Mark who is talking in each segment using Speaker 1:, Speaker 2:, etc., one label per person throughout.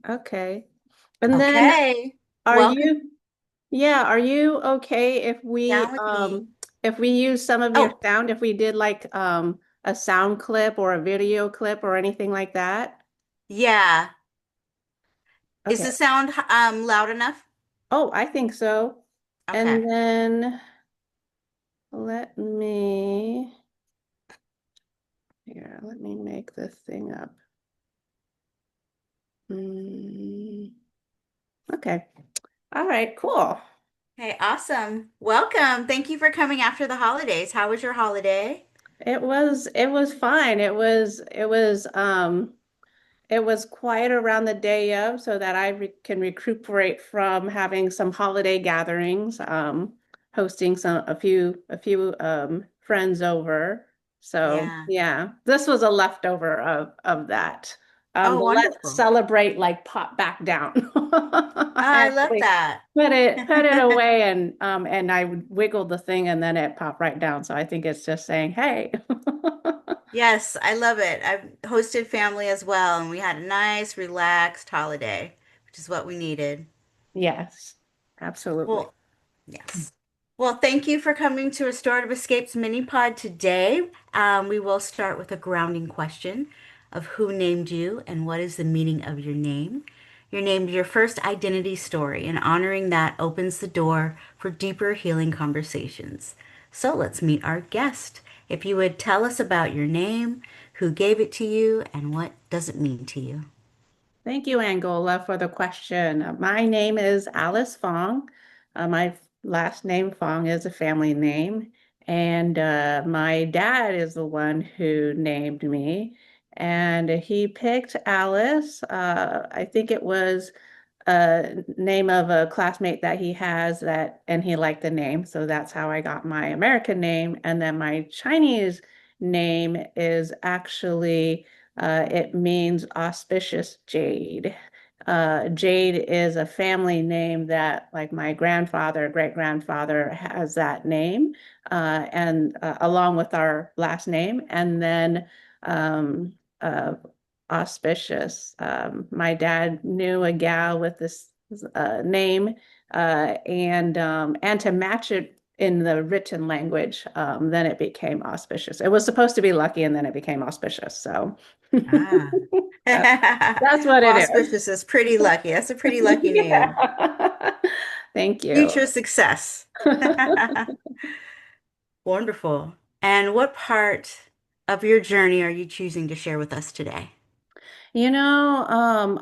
Speaker 1: Okay. And then
Speaker 2: Okay.
Speaker 1: are
Speaker 2: Welcome
Speaker 1: you, yeah, are you okay
Speaker 2: down with me.
Speaker 1: if we use some of your
Speaker 2: Oh,
Speaker 1: sound, if we did like a sound clip or a video clip or anything like that?
Speaker 2: yeah. Is
Speaker 1: Okay.
Speaker 2: the sound loud enough?
Speaker 1: Oh, I think so.
Speaker 2: Okay.
Speaker 1: And then let me let me make this thing up. Mm, okay. All right, cool.
Speaker 2: Okay, awesome. Welcome. Thank you for coming after the holidays. How was your holiday?
Speaker 1: It was fine. It was quiet around the day of so that I re can recuperate from having some holiday gatherings, hosting a few friends over. So
Speaker 2: Yeah.
Speaker 1: yeah, this was a leftover of that.
Speaker 2: Oh,
Speaker 1: But let's
Speaker 2: wonderful.
Speaker 1: celebrate like pop back down.
Speaker 2: Oh,
Speaker 1: I
Speaker 2: I love
Speaker 1: actually
Speaker 2: that.
Speaker 1: put it away and I wiggled the thing and then it popped right down. So I think it's just saying, hey.
Speaker 2: Yes, I love it. I've hosted family as well, and we had a nice, relaxed holiday, which is what we needed.
Speaker 1: Yes, absolutely.
Speaker 2: Well, yes. Well, thank you for coming to Restorative Escapes mini pod today. We will start with a grounding question of who named you and what is the meaning of your name. Your name is your first identity story, and honoring that opens the door for deeper healing conversations. So let's meet our guest. If you would tell us about your name, who gave it to you, and what does it mean to you?
Speaker 1: Thank you, Angola, for the question. My name is Alice Fong. My last name, Fong, is a family name. And my dad is the one who named me. And he picked Alice. I think it was a name of a classmate that he has and he liked the name. So that's how I got my American name. And then my Chinese name is actually, it means auspicious jade. Jade is a family name that, like my grandfather, great grandfather, has that name, and along with our last name. And then uh, auspicious. My dad knew a gal with this name, and to match it in the written language, then it became auspicious. It was supposed to be lucky, and then it became auspicious. So
Speaker 2: Ah.
Speaker 1: that, that's what it is.
Speaker 2: Auspicious is pretty lucky. That's a pretty lucky name.
Speaker 1: Yeah. Thank you.
Speaker 2: Future success. Wonderful. And what part of your journey are you choosing to share with us today?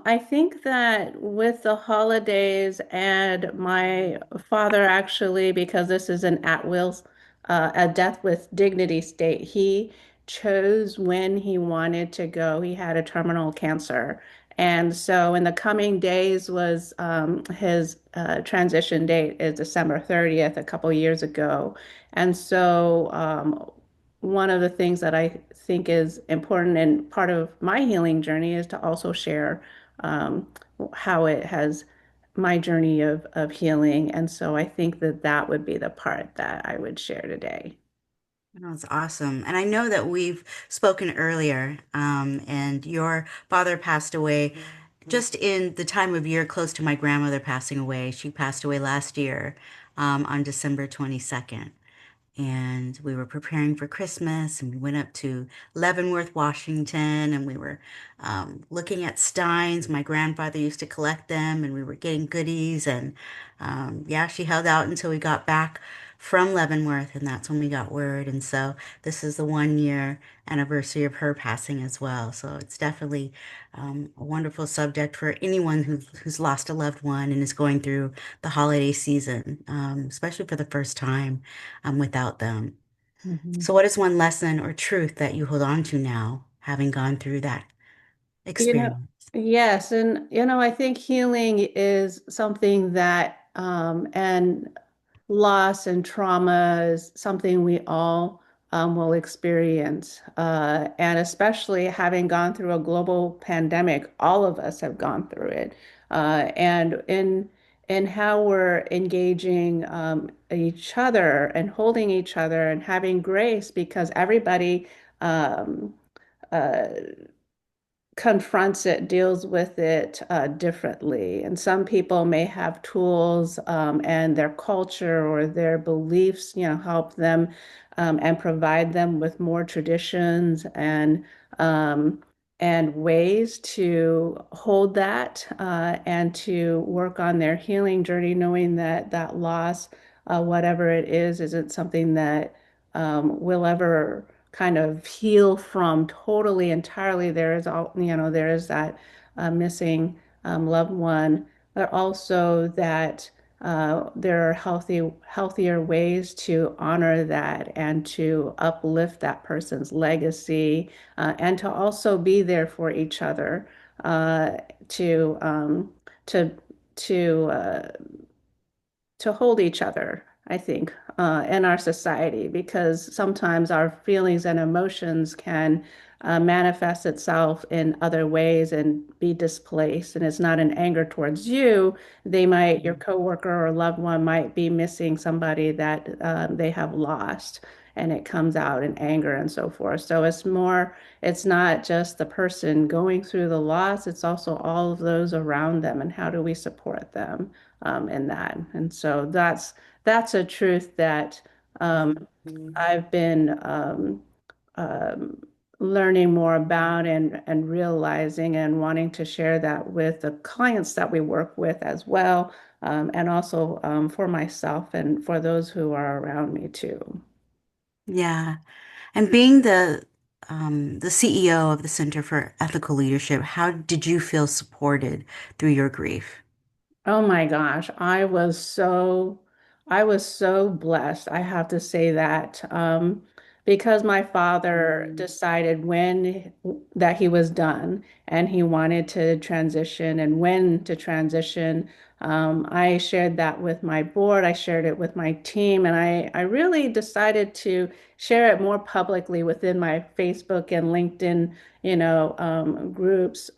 Speaker 1: I think that with the holidays and my father actually, because this is an at-will, a death with dignity state, he chose when he wanted to go. He had a terminal cancer. And so in the coming days was his transition date is December 30th, a couple years ago. And so one of the things that I think is important and part of my healing journey is to also share um, how it has my journey of healing. And so I think that that would be the part that I would share today.
Speaker 2: That's awesome. And I know that we've spoken earlier, and your father passed away just in the time of year close to my grandmother passing away. She passed away last year, on December 22nd. And we were preparing for Christmas, and we went up to Leavenworth, Washington, and we were looking at steins. My grandfather used to collect them, and we were getting goodies. And yeah, she held out until we got back from Leavenworth, and that's when we got word. And so this is the 1 year anniversary of her passing as well. So it's definitely a wonderful subject for anyone who's lost a loved one and is going through the holiday season, especially for the first time without them.
Speaker 1: Mhm.
Speaker 2: So, what is one lesson or truth that you hold on to now, having gone through that
Speaker 1: You know,
Speaker 2: experience?
Speaker 1: yes, and I think healing is something that and loss and trauma is something we all will experience. And especially having gone through a global pandemic, all of us have gone through it. And in how we're engaging each other and holding each other and having grace because everybody um, uh, confronts it, deals with it differently. And some people may have tools and their culture or their beliefs, help them and provide them with more traditions um, and ways to hold that and to work on their healing journey, knowing that that loss, whatever it is, isn't something that will ever kind of heal from totally entirely. There is all, there is that missing loved one, but also that there are healthier ways to honor that and to uplift that person's legacy and to also be there for each other uh, to to to to hold each other, I think, in our society, because sometimes our feelings and emotions can manifest itself in other ways and be displaced. And it's not an anger towards you. Your coworker or loved one might be missing somebody that they have lost. And it comes out in anger and so forth. So it's not just the person going through the loss, it's also all of those around them and how do we support them in that. And so that's a truth that I've been um, learning more about and realizing and wanting to share that with the clients that we work with as well, and also for myself and for those who are around me too.
Speaker 2: Yeah. And being the CEO of the Center for Ethical Leadership, how did you feel supported through your grief?
Speaker 1: Oh my gosh, I was so blessed. I have to say that because my father decided when that he was done and he wanted to transition and when to transition. I shared that with my board. I shared it with my team, and I really decided to share it more publicly within my Facebook and LinkedIn, groups,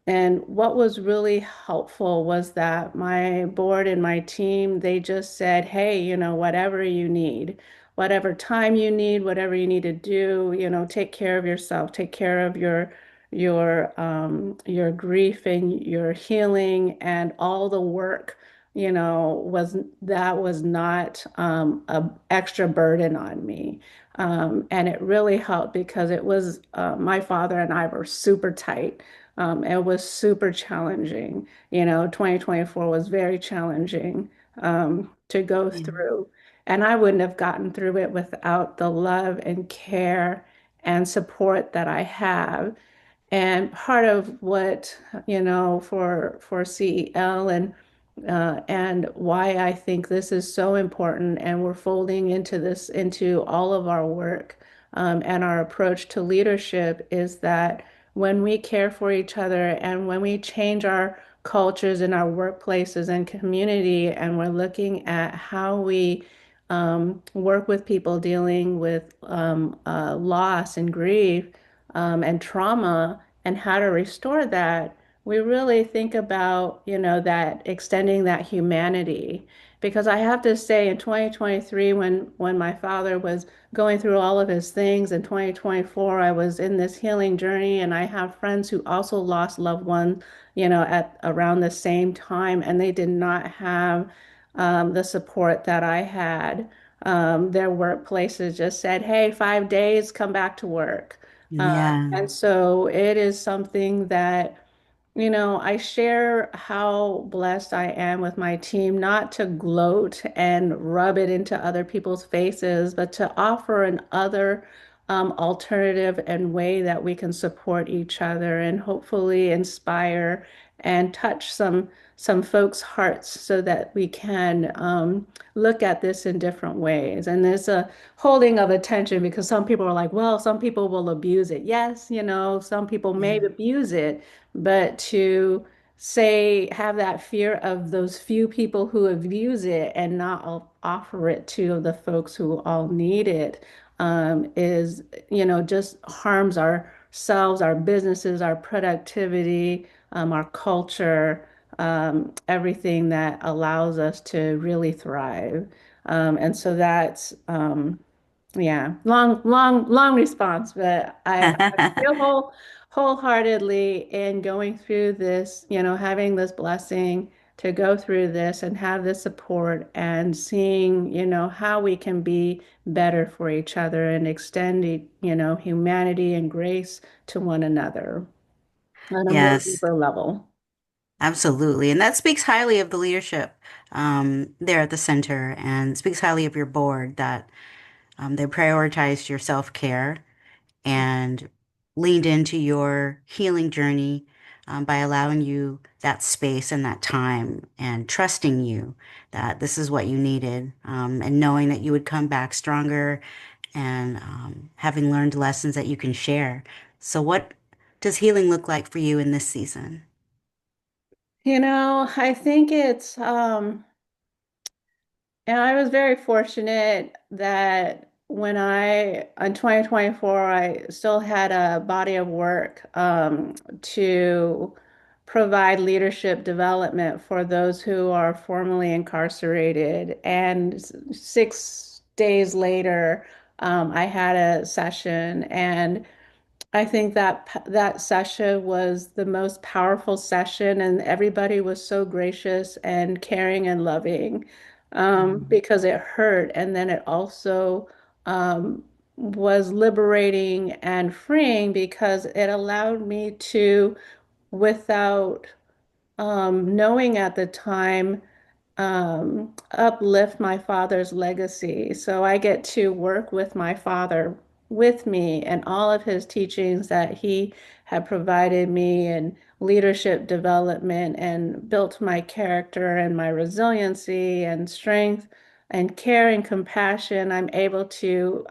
Speaker 1: and what was really helpful was that my board and my team, they just said, hey, whatever you need, whatever time you need, whatever you need to do, take care of yourself, take care of your grief and your healing and all the work, was not a extra burden on me. And it really helped because it was my father and I were super tight. It was super challenging. 2024 was very challenging to go
Speaker 2: Yeah.
Speaker 1: through. And I wouldn't have gotten through it without the love and care and support that I have. And part of what, for CEL and why I think this is so important, and we're folding into this into all of our work and our approach to leadership is that when we care for each other and when we change our cultures in our workplaces and community, and we're looking at how we work with people dealing with loss and grief and trauma and how to restore that, we really think about, that extending that humanity. Because I have to say, in 2023, when my father was going through all of his things, in 2024, I was in this healing journey, and I have friends who also lost loved ones, at around the same time, and they did not have the support that I had. Their workplaces just said, "Hey, 5 days, come back to work."
Speaker 2: Yeah.
Speaker 1: And so it is something that, I share how blessed I am with my team, not to gloat and rub it into other people's faces, but to offer an other alternative and way that we can support each other and hopefully inspire and touch some folks' hearts so that we can look at this in different ways. And there's a holding of attention because some people are like, well, some people will abuse it. Yes, some people may
Speaker 2: Yeah.
Speaker 1: abuse it, but to say, have that fear of those few people who abuse it and not offer it to the folks who all need it is, just harms ourselves, our businesses, our productivity, our culture, everything that allows us to really thrive. And so Yeah, long response, but I feel wholeheartedly in going through this, having this blessing to go through this and have this support and seeing, how we can be better for each other and extend, humanity and grace to one another on a more
Speaker 2: Yes,
Speaker 1: deeper level.
Speaker 2: absolutely. And that speaks highly of the leadership there at the center and speaks highly of your board that they prioritized your self-care and leaned into your healing journey by allowing you that space and that time and trusting you that this is what you needed and knowing that you would come back stronger and having learned lessons that you can share. So, what does healing look like for you in this season?
Speaker 1: I think and I was very fortunate that in 2024, I still had a body of work to provide leadership development for those who are formerly incarcerated. And 6 days later, I had a session, and I think that that session was the most powerful session, and everybody was so gracious and caring and loving
Speaker 2: Mhm.
Speaker 1: because it hurt. And then it also um, was liberating and freeing because it allowed me to, without knowing at the time, uplift my father's legacy. So I get to work with my father with me and all of his teachings that he had provided me and leadership development and built my character and my resiliency and strength and care and compassion. I'm able to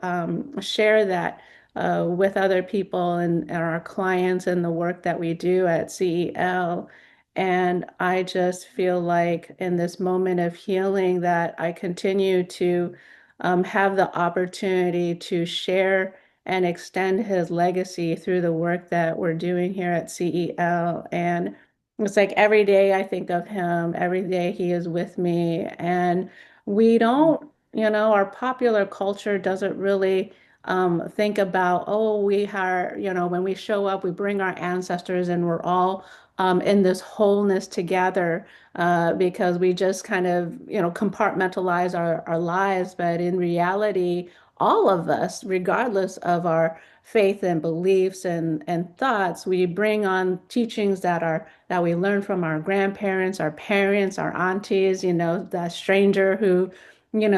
Speaker 1: share that with other people and our clients and the work that we do at CEL. And I just feel like in this moment of healing that I continue to have the opportunity to share and extend his legacy through the work that we're doing here at CEL. And it's like every day I think of him, every day he is with me. And we don't, our popular culture doesn't really think about, oh, we are, when we show up, we bring our ancestors and we're all in this wholeness together because we just kind of, compartmentalize our lives. But in reality, all of us, regardless of our faith and beliefs and thoughts, we bring on teachings that we learn from our grandparents, our parents, our aunties, that stranger who,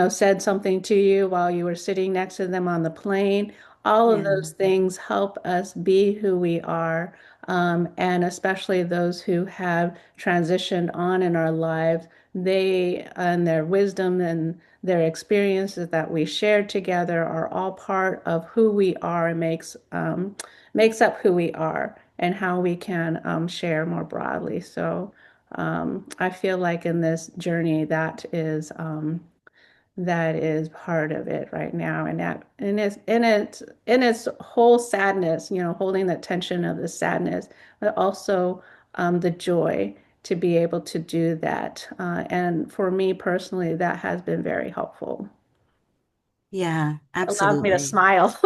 Speaker 1: said something to you while you were sitting next to them on the plane. All of
Speaker 2: Yeah.
Speaker 1: those things help us be who we are, and especially those who have transitioned on in our lives, they and their wisdom and their experiences that we shared together are all part of who we are and makes up who we are and how we can share more broadly. So I feel like in this journey that is part of it right now, and that and it's in its whole sadness, holding the tension of the sadness, but also the joy to be able to do that. And for me personally, that has been very helpful.
Speaker 2: Yeah,
Speaker 1: Allows me to
Speaker 2: absolutely.
Speaker 1: smile.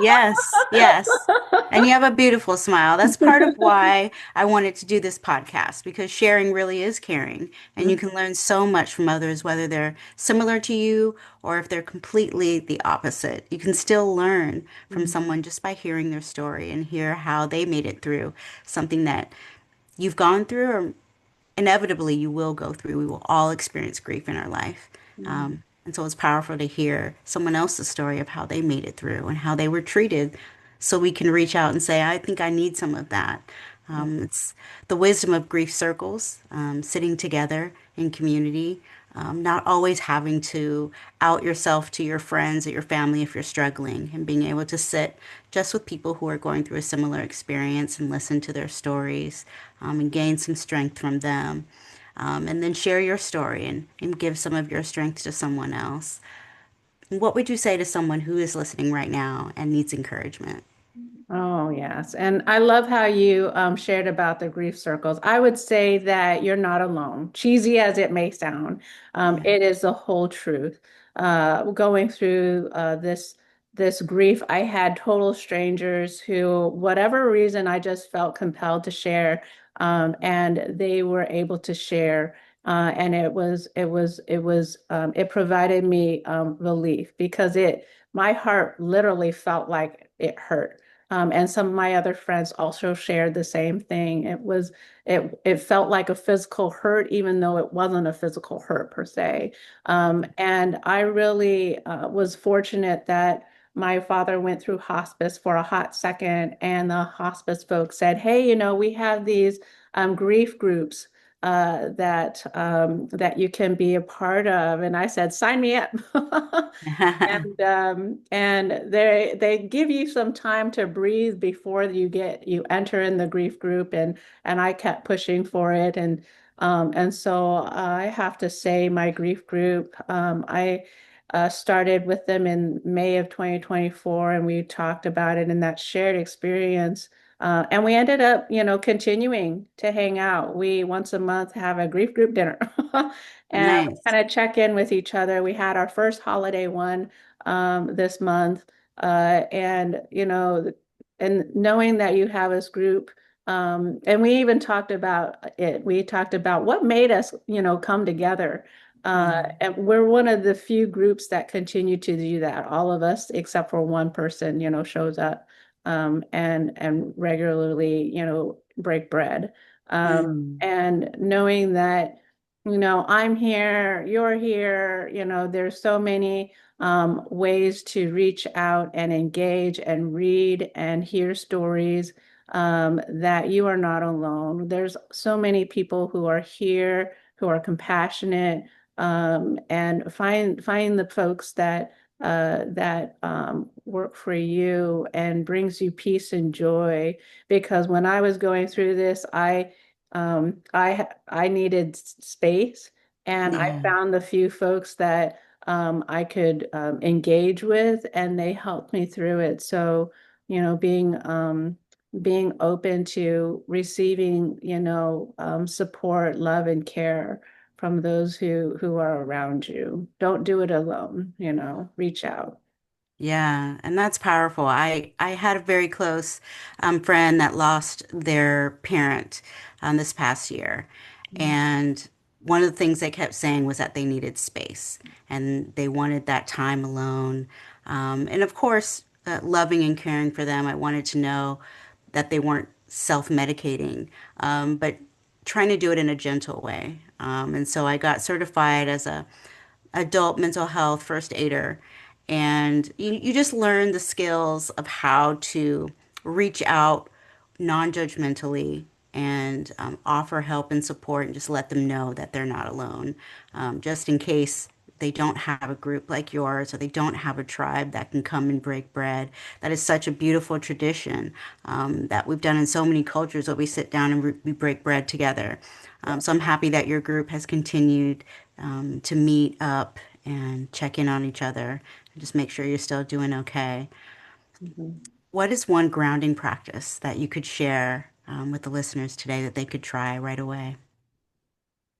Speaker 2: Yes, yes. And you have a beautiful smile. That's part of why I wanted to do this podcast because sharing really is caring. And you can learn so much from others, whether they're similar to you or if they're completely the opposite. You can still learn from someone just by hearing their story and hear how they made it through something that you've gone through or inevitably you will go through. We will all experience grief in our life. And so it's powerful to hear someone else's story of how they made it through and how they were treated so we can reach out and say, I think I need some of that. It's the wisdom of grief circles, sitting together in community, not always having to out yourself to your friends or your family if you're struggling, and being able to sit just with people who are going through a similar experience and listen to their stories and gain some strength from them. And then share your story and give some of your strength to someone else. What would you say to someone who is listening right now and needs encouragement?
Speaker 1: Oh, yes. And I love how you shared about the grief circles. I would say that you're not alone, cheesy as it may sound.
Speaker 2: Yeah.
Speaker 1: It is the whole truth. Going through this this grief. I had total strangers who, whatever reason, I just felt compelled to share, and they were able to share. And it provided me relief because my heart literally felt like it hurt. And some of my other friends also shared the same thing. It felt like a physical hurt, even though it wasn't a physical hurt per se. And I really was fortunate that my father went through hospice for a hot second, and the hospice folks said, "Hey, we have these grief groups that you can be a part of." And I said, "Sign me up." And they give you some time to breathe before you enter in the grief group, and I kept pushing for it, and so I have to say my grief group, I started with them in May of 2024, and we talked about it in that shared experience. And we ended up, continuing to hang out. We once a month have a grief group dinner and
Speaker 2: Nice.
Speaker 1: kind of check in with each other. We had our first holiday one this month. And knowing that you have this group, and we even talked about it. We talked about what made us, come together.
Speaker 2: Yeah.
Speaker 1: And we're one of the few groups that continue to do that. All of us, except for one person, shows up and regularly, break bread.
Speaker 2: Mm.
Speaker 1: And knowing that, I'm here, you're here, there's so many ways to reach out and engage and read and hear stories, that you are not alone. There's so many people who are here, who are compassionate, and find the folks that work for you and brings you peace and joy. Because when I was going through this, I needed space, and I
Speaker 2: Yeah.
Speaker 1: found the few folks that I could engage with, and they helped me through it. So, being open to receiving, support, love, and care from those who are around you. Don't do it alone, reach out.
Speaker 2: Yeah, and that's powerful. I had a very close friend that lost their parent this past year, and one of the things they kept saying was that they needed space and they wanted that time alone. And of course, loving and caring for them, I wanted to know that they weren't self-medicating, but trying to do it in a gentle way. And so I got certified as a adult mental health first aider. And you just learn the skills of how to reach out non judgmentally and offer help and support and just let them know that they're not alone, just in case they don't have a group like yours or they don't have a tribe that can come and break bread. That is such a beautiful tradition that we've done in so many cultures where we sit down and we break bread together. So I'm happy that your group has continued to meet up and check in on each other and just make sure you're still doing okay.
Speaker 1: Mhm.
Speaker 2: What is one grounding practice that you could share with the listeners today that they could try right away?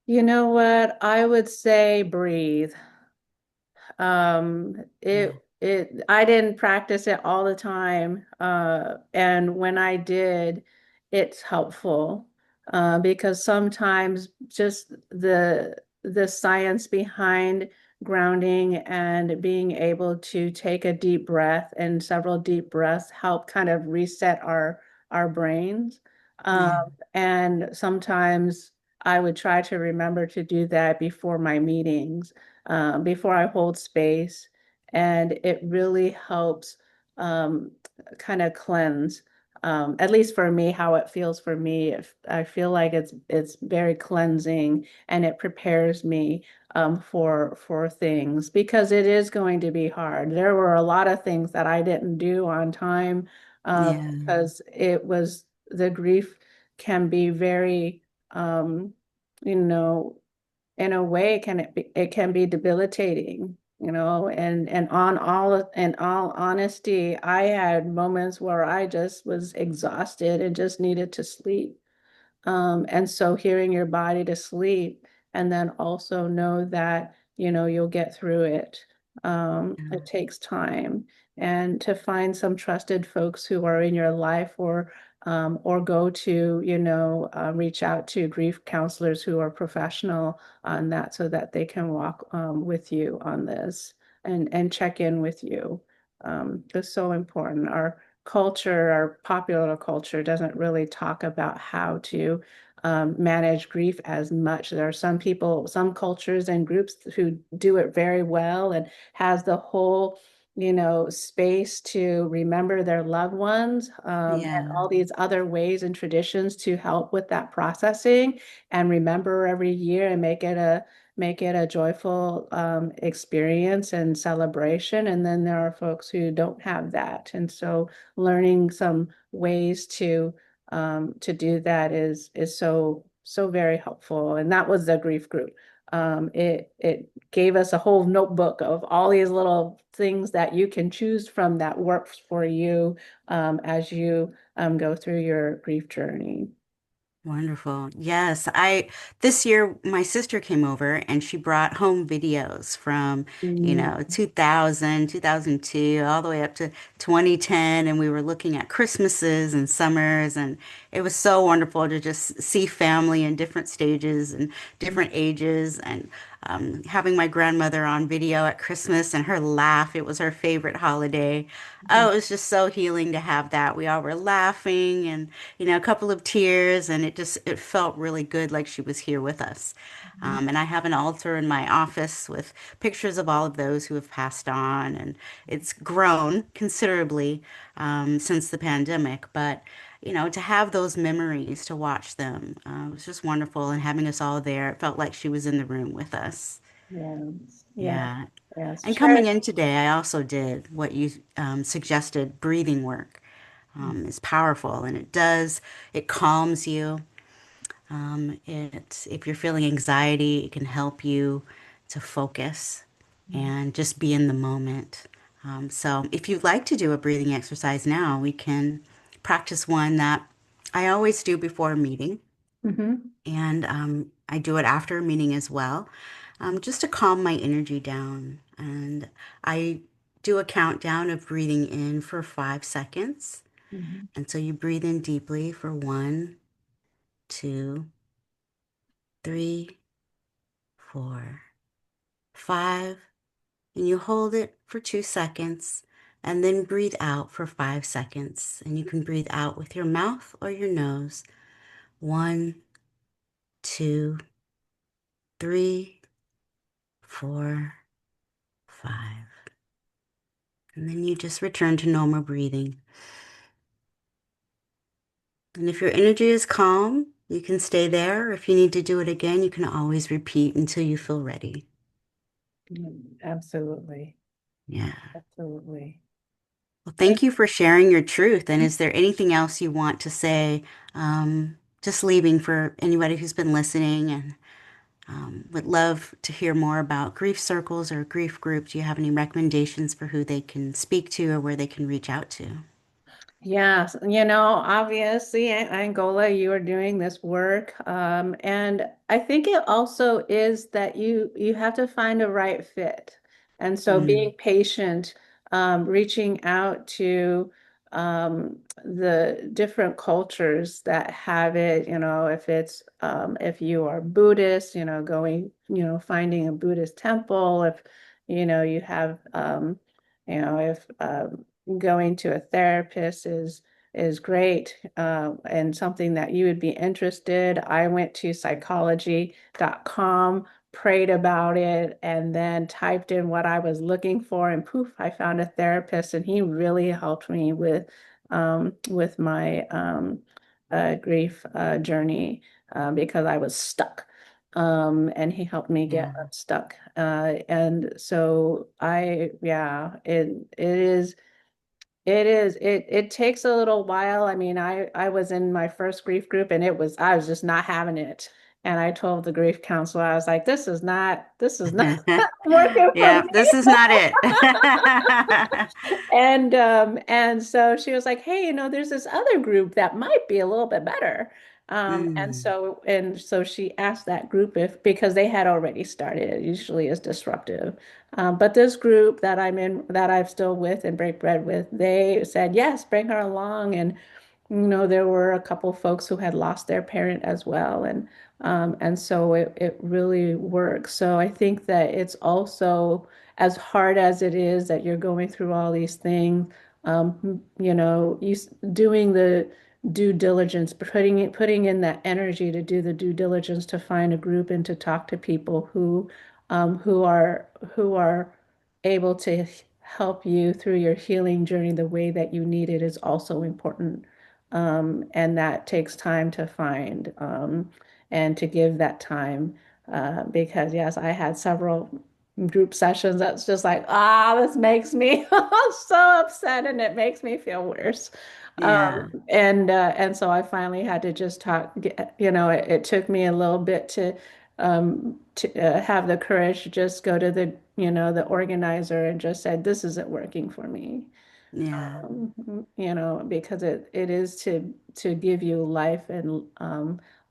Speaker 1: You know what? I would say breathe.
Speaker 2: Yeah.
Speaker 1: I didn't practice it all the time. And when I did, it's helpful. Because sometimes just the science behind grounding and being able to take a deep breath and several deep breaths help kind of reset our brains. Um,
Speaker 2: Yeah.
Speaker 1: and sometimes I would try to remember to do that before my meetings, before I hold space. And it really helps um, kind of cleanse, at least for me, how it feels for me. If I feel like it's very cleansing, and it prepares me for things, because it is going to be hard. There were a lot of things that I didn't do on time,
Speaker 2: Yeah.
Speaker 1: because the grief can be very, you know, in a way, it can be debilitating, and in all honesty, I had moments where I just was exhausted and just needed to sleep. And so hearing your body to sleep, and then also know that, you'll get through it. It takes time. and to find some trusted folks who are in your life, or go to, reach out to grief counselors who are professional on that so that they can walk with you on this and check in with you. It's so important. Our culture, our popular culture doesn't really talk about how to manage grief as much. There are some people, some cultures and groups who do it very well and has the whole, space to remember their loved ones, and
Speaker 2: Yeah.
Speaker 1: all these other ways and traditions to help with that processing and remember every year and make it a joyful experience and celebration. And then there are folks who don't have that. And so learning some ways to do that is so very helpful. And that was the grief group. It gave us a whole notebook of all these little things that you can choose from that works for you as you go through your grief journey.
Speaker 2: Wonderful. Yes, I this year my sister came over and she brought home videos from,
Speaker 1: Mm,
Speaker 2: 2000, 2002, all the way up to 2010, and we were looking at Christmases and summers, and it was so wonderful to just see family in different stages and different ages, and having my grandmother on video at Christmas and her laugh. It was her favorite holiday. Oh, it was just so healing to have that. We all were laughing and, a couple of tears, and it felt really good like she was here with us. And I have an altar in my office with pictures of all of those who have passed on, and it's grown considerably since the pandemic. But, to have those memories, to watch them, was just wonderful. And having us all there, it felt like she was in the room with us.
Speaker 1: yes, yes,
Speaker 2: Yeah.
Speaker 1: yes.
Speaker 2: And
Speaker 1: Sure.
Speaker 2: coming in today, I also did what you suggested, breathing work. Is powerful, and it calms you. If you're feeling anxiety, it can help you to focus and just be in the moment. So if you'd like to do a breathing exercise now, we can practice one that I always do before a meeting,
Speaker 1: Mm-hmm.
Speaker 2: and I do it after a meeting as well, just to calm my energy down. And I do a countdown of breathing in for 5 seconds.
Speaker 1: Mm-hmm.
Speaker 2: And so you breathe in deeply for 1, 2, 3, 4, 5, and you hold it for 2 seconds, and then breathe out for 5 seconds. And you can breathe out with your mouth or your nose. 1, 2, 3, 4, 5. And then you just return to normal breathing. And if your energy is calm, you can stay there. If you need to do it again, you can always repeat until you feel ready.
Speaker 1: Absolutely.
Speaker 2: Yeah.
Speaker 1: Absolutely.
Speaker 2: Well,
Speaker 1: Thank
Speaker 2: thank you for sharing your truth. And is there anything else you want to say, just leaving for anybody who's been listening and would love to hear more about grief circles or grief groups? Do you have any recommendations for who they can speak to or where they can reach out to?
Speaker 1: Yes, obviously, Angola, you are doing this work, and I think it also is that you have to find a right fit, and so being
Speaker 2: Mm,
Speaker 1: patient, reaching out to the different cultures that have it. If you are Buddhist, going, finding a Buddhist temple. If you have, if going to a therapist is great, and something that you would be interested. I went to psychology.com, prayed about it, and then typed in what I was looking for, and poof, I found a therapist, and he really helped me with my grief journey, because I was stuck. And he helped me get
Speaker 2: yeah.
Speaker 1: unstuck. And so yeah, it takes a little while. I mean, I was in my first grief group, and I was just not having it. And I told the grief counselor, I was like, this is not working for
Speaker 2: Yeah,
Speaker 1: me.
Speaker 2: this is not it.
Speaker 1: And so she was like, "Hey, there's this other group that might be a little bit better."
Speaker 2: Mm,
Speaker 1: And so she asked that group if because they had already started. It usually is disruptive. But this group that I'm in, that I'm still with and break bread with, they said, "Yes, bring her along." And there were a couple folks who had lost their parent as well, and so it really works. So I think that it's also as hard as it is that you're going through all these things, doing the due diligence, putting in that energy to do the due diligence to find a group and to talk to people who are able to help you through your healing journey the way that you need it is also important. And that takes time to find, and to give that time. Because yes, I had several group sessions that's just like, this makes me so upset and it makes me feel worse.
Speaker 2: yeah,
Speaker 1: And so I finally had to just talk, it took me a little bit to have the courage to just go to the organizer and just said, this isn't working for me.
Speaker 2: yeah.
Speaker 1: Because it is to give you life and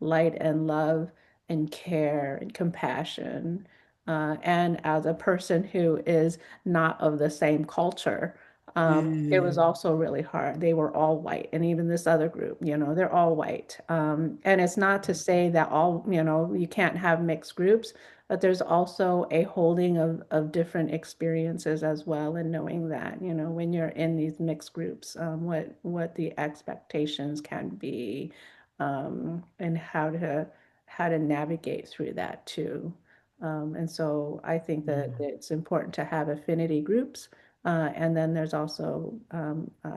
Speaker 1: light and love and care and compassion. And as a person who is not of the same culture, it was
Speaker 2: Mm,
Speaker 1: also really hard. They were all white, and even this other group, they're all white. And it's not to say that you can't have mixed groups, but there's also a holding of different experiences as well, and knowing that, when you're in these mixed groups, what the expectations can be, and how to navigate through that too. And so I think that
Speaker 2: yeah.
Speaker 1: it's important to have affinity groups, and then there's also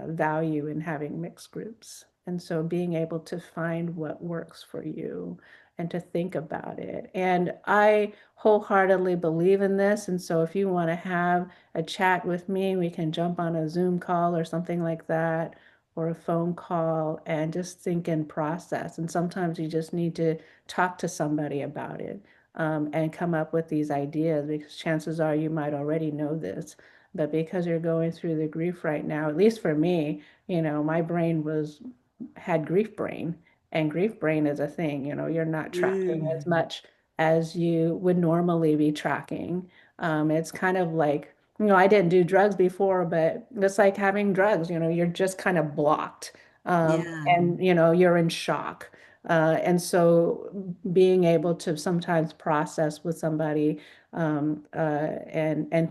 Speaker 1: value in having mixed groups. And so being able to find what works for you and to think about it. And I wholeheartedly believe in this. And so if you want to have a chat with me, we can jump on a Zoom call or something like that, or a phone call, and just think and process. And sometimes you just need to talk to somebody about it, and come up with these ideas, because chances are you might already know this. But because you're going through the grief right now, at least for me, my brain had grief brain, and grief brain is a thing. You're not tracking as
Speaker 2: Mm,
Speaker 1: much as you would normally be tracking. It's kind of like, I didn't do drugs before, but it's like having drugs, you're just kind of blocked.
Speaker 2: yeah.
Speaker 1: And you're in shock. And so being able to sometimes process with somebody, and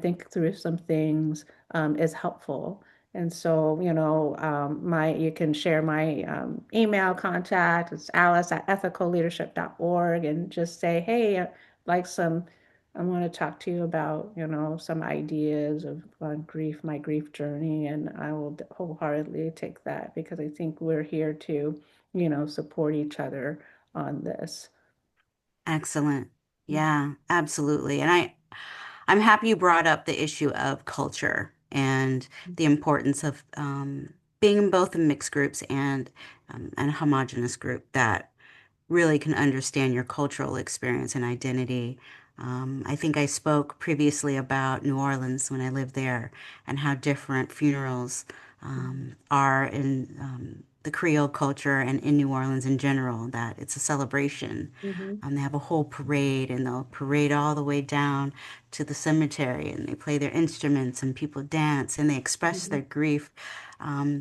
Speaker 1: think through some things, is helpful. And so, you can share my email contact. It's alice@ethicalleadership.org, and just say, hey, like I want to talk to you about, some ideas of grief, my grief journey. And I will wholeheartedly take that, because I think we're here to, support each other on this.
Speaker 2: Excellent. Yeah, absolutely. And I'm happy you brought up the issue of culture and the importance of being in both the mixed groups and a homogenous group that really can understand your cultural experience and identity. I think I spoke previously about New Orleans when I lived there and how different funerals are in the Creole culture and in New Orleans in general, that it's a celebration.
Speaker 1: Mm-hmm.
Speaker 2: They have a whole parade and they'll parade all the way down to the cemetery and they play their instruments and people dance and they express
Speaker 1: Mm-hmm.
Speaker 2: their grief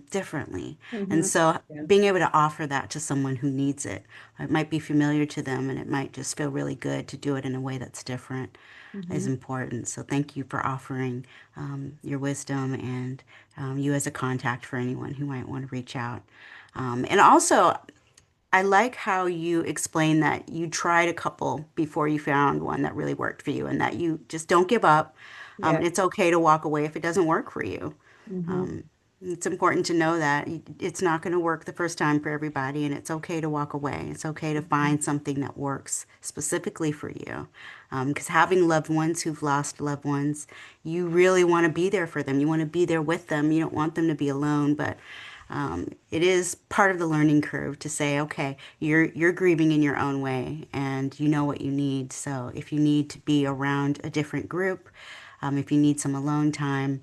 Speaker 2: differently. And
Speaker 1: Mm-hmm.
Speaker 2: so
Speaker 1: Yeah.
Speaker 2: being able to offer that to someone who needs it, it might be familiar to them and it might just feel really good to do it in a way that's different is
Speaker 1: Mm-hmm.
Speaker 2: important. So thank you for offering your wisdom and you as a contact for anyone who might want to reach out. And also, I like how you explain that you tried a couple before you found one that really worked for you and that you just don't give up.
Speaker 1: Yeah.
Speaker 2: And it's okay to walk away if it doesn't work for you.
Speaker 1: Mm-hmm.
Speaker 2: Um, it's important to know that it's not going to work the first time for everybody, and it's okay to walk away. It's okay to find something that works specifically for you. Because having loved ones who've lost loved ones, you really want to be there for them. You want to be there with them. You don't want them to be alone, but It is part of the learning curve to say, okay, you're grieving in your own way, and you know what you need. So if you need to be around a different group, if you need some alone time,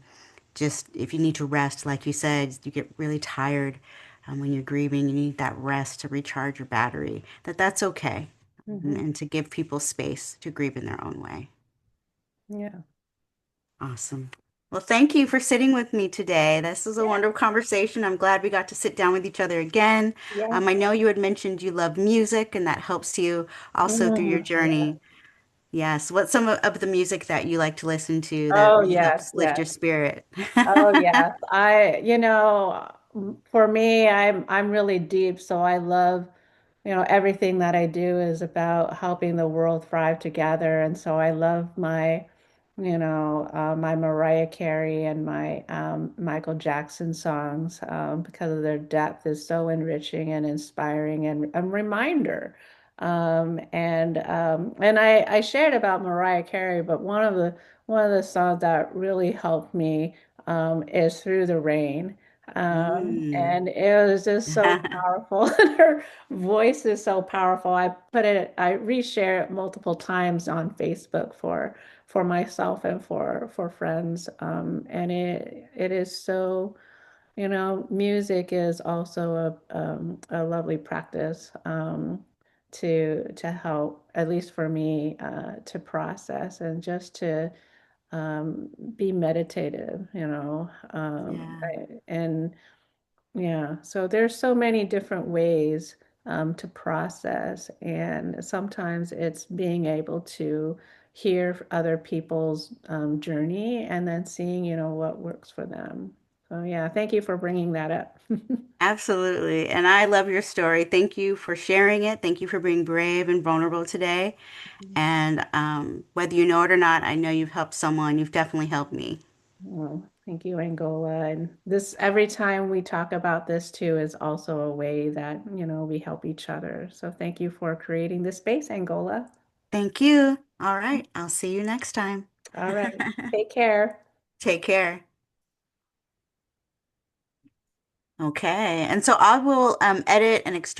Speaker 2: just if you need to rest, like you said, you get really tired when you're grieving, you need that rest to recharge your battery. That's okay,
Speaker 1: Hmm.
Speaker 2: and to give people space to grieve in their own way.
Speaker 1: Yeah.
Speaker 2: Awesome. Well, thank you for sitting with me today. This was a
Speaker 1: Yeah.
Speaker 2: wonderful conversation. I'm glad we got to sit down with each other again.
Speaker 1: Yes.
Speaker 2: I know you had mentioned you love music, and that helps you also through your
Speaker 1: Yeah.
Speaker 2: journey. Yes. What's some of the music that you like to listen to that
Speaker 1: Oh,
Speaker 2: really
Speaker 1: yes,
Speaker 2: helps lift
Speaker 1: yes.
Speaker 2: your spirit?
Speaker 1: Oh yes. For me, I'm really deep, so I love, everything that I do is about helping the world thrive together. And so I love my Mariah Carey and my Michael Jackson songs because of their depth is so enriching and inspiring and a reminder. And I shared about Mariah Carey, but one of the songs that really helped me is Through the Rain.
Speaker 2: Mm.
Speaker 1: And it was just so powerful. And her voice is so powerful. I reshare it multiple times on Facebook for myself and for friends. And it is so, music is also a lovely practice to help, at least for me, to process and just to be meditative,
Speaker 2: Yeah,
Speaker 1: and yeah, so there's so many different ways to process, and sometimes it's being able to hear other people's journey and then seeing, what works for them. So yeah, thank you for bringing that up.
Speaker 2: absolutely. And I love your story. Thank you for sharing it. Thank you for being brave and vulnerable today. And whether you know it or not, I know you've helped someone. You've definitely helped me.
Speaker 1: Well, thank you, Angola. And this, every time we talk about this too, is also a way that, we help each other. So thank you for creating this space, Angola.
Speaker 2: Thank you. All right. I'll see you next time.
Speaker 1: All right. Take care.
Speaker 2: Take care. Okay. And so I will edit and extract.